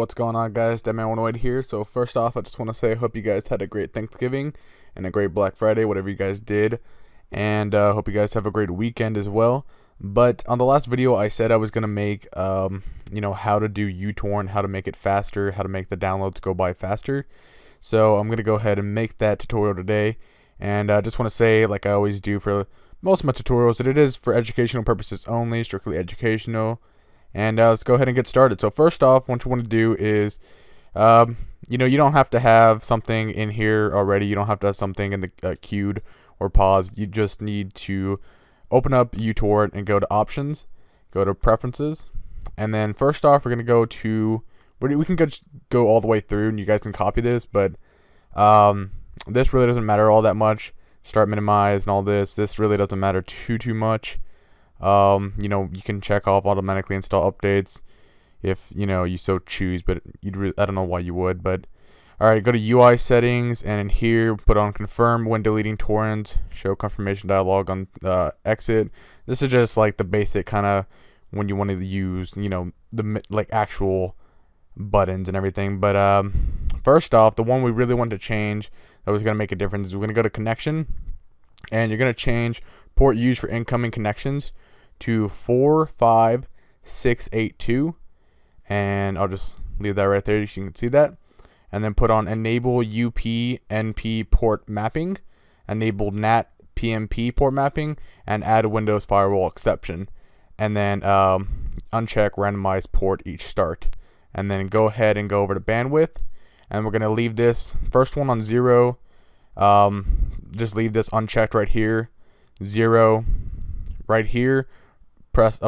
What's going on, guys? Deadman108 here. So first off, I just want to say I hope you guys had a great Thanksgiving and a great Black Friday, whatever you guys did, and hope you guys have a great weekend as well. But on the last video, I said I was gonna make how to do UTorrent, how to make it faster, how to make the downloads go by faster. So I'm gonna go ahead and make that tutorial today, and I just want to say, like I always do for most of my tutorials, that it is for educational purposes only, strictly educational. And let's go ahead and get started. So first off, what you want to do is, you don't have to have something in here already. You don't have to have something in the queued or paused. You just need to open up UTorrent and go to options, go to preferences, and then first off, we're gonna go to we can just go all the way through, and you guys can copy this, but this really doesn't matter all that much. Start minimize and all this. This really doesn't matter too much. You can check off automatically install updates if you so choose, but I don't know why you would. But all right, go to UI settings, and in here put on confirm when deleting torrents, show confirmation dialog on exit. This is just like the basic kind of when you want to use the actual buttons and everything. But first off, the one we really want to change that was going to make a difference is we're going to go to connection, and you're going to change port used for incoming connections to 45682, and I'll just leave that right there so you can see that. And then put on enable UPnP port mapping, enable NAT PMP port mapping, and add a Windows firewall exception. And then uncheck randomize port each start. And then go ahead and go over to bandwidth, and we're going to leave this first one on 0. Just leave this unchecked right here, 0 right here. Press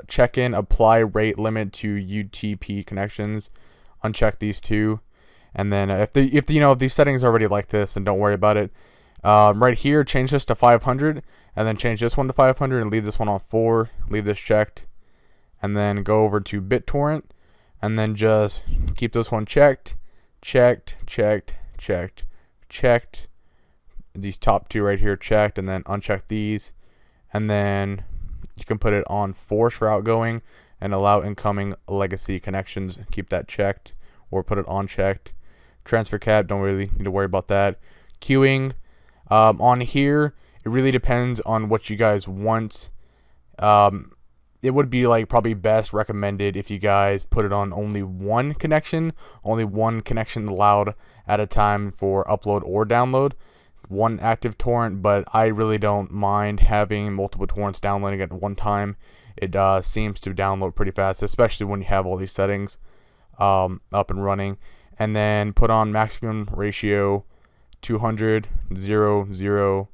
check in apply rate limit to UTP connections. Uncheck these two, and then if these settings are already like this, then don't worry about it. Right here, change this to 500, and then change this one to 500, and leave this one on 4. Leave this checked, and then go over to BitTorrent, and then just keep this one checked. These top two right here checked, and then uncheck these, and then you can put it on force for outgoing and allow incoming legacy connections. Keep that checked, or put it on checked. Transfer cap, don't really need to worry about that. Queuing, on here, it really depends on what you guys want. It would be probably best recommended if you guys put it on only one connection allowed at a time for upload or download. One active torrent, but I really don't mind having multiple torrents downloading at one time. It seems to download pretty fast, especially when you have all these settings up and running. And then put on maximum ratio 200, 0, 0,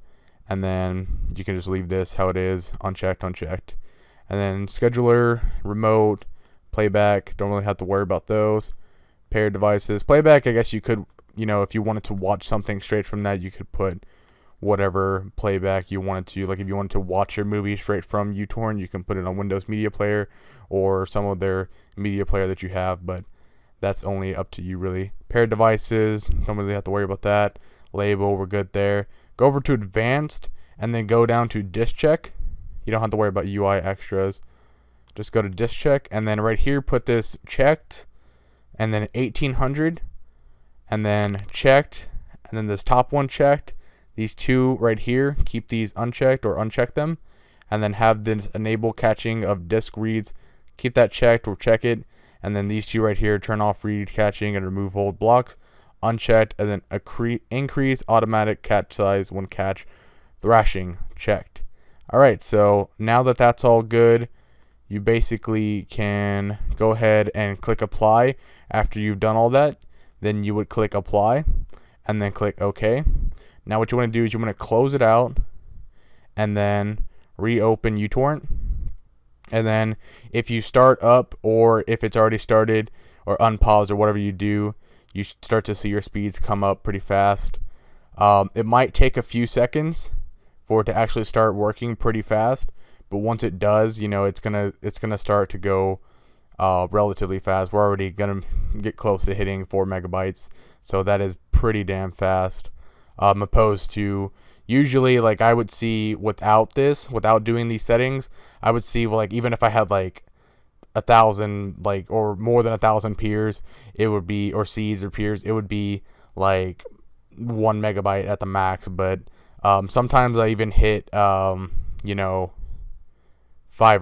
and then you can just leave this how it is, unchecked. And then scheduler, remote, playback, don't really have to worry about those. Paired devices, playback, I guess you could, if you wanted to watch something straight from that, you could put whatever playback you wanted to. Like if you wanted to watch your movie straight from UTorrent, you can put it on Windows Media Player or some other media player that you have, but that's only up to you really. Paired devices, don't really have to worry about that. Label, we're good there. Go over to advanced, and then go down to disk check. You don't have to worry about UI extras. Just go to disk check, and then right here put this checked, and then 1800, and then checked, and then this top one checked. These two right here, keep these unchecked or uncheck them, and then have this enable catching of disk reads. Keep that checked or check it, and then these two right here, turn off read catching and remove old blocks, unchecked, and then increase automatic catch size when catch thrashing, checked. Alright, so now that that's all good, you basically can go ahead and click apply. After you've done all that, then you would click apply, and then click OK. Now what you want to do is you want to close it out, and then reopen UTorrent. And then if you start up, or if it's already started, or unpause, or whatever you do, you start to see your speeds come up pretty fast. It might take a few seconds for it to actually start working pretty fast, but once it does, it's gonna start to go relatively fast. We're already gonna get close to hitting 4 megabytes, so that is pretty damn fast. Opposed to usually, I would see without doing these settings, I would see even if I had 1,000 like, or more than 1,000 peers, it would be, or seeds or peers, it would be like 1 megabyte at the max. But sometimes I even hit 5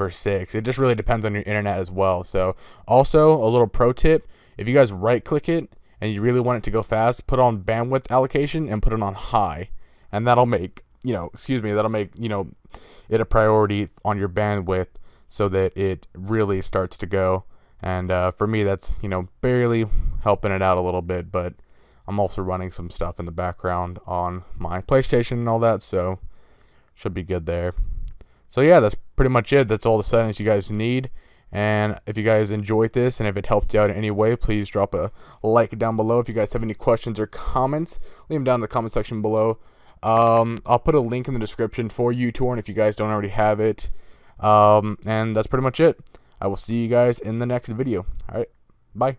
or 6. It just really depends on your internet as well. So also a little pro tip: if you guys right click it and you really want it to go fast, put on bandwidth allocation and put it on high, and that'll make it a priority on your bandwidth, so that it really starts to go. And for me, that's barely helping it out a little bit, but I'm also running some stuff in the background on my PlayStation and all that, so should be good there. So yeah, that's pretty much it. That's all the settings you guys need. And if you guys enjoyed this and if it helped you out in any way, please drop a like down below. If you guys have any questions or comments, leave them down in the comment section below. I'll put a link in the description for UTorrent if you guys don't already have it. And that's pretty much it. I will see you guys in the next video. Alright, bye.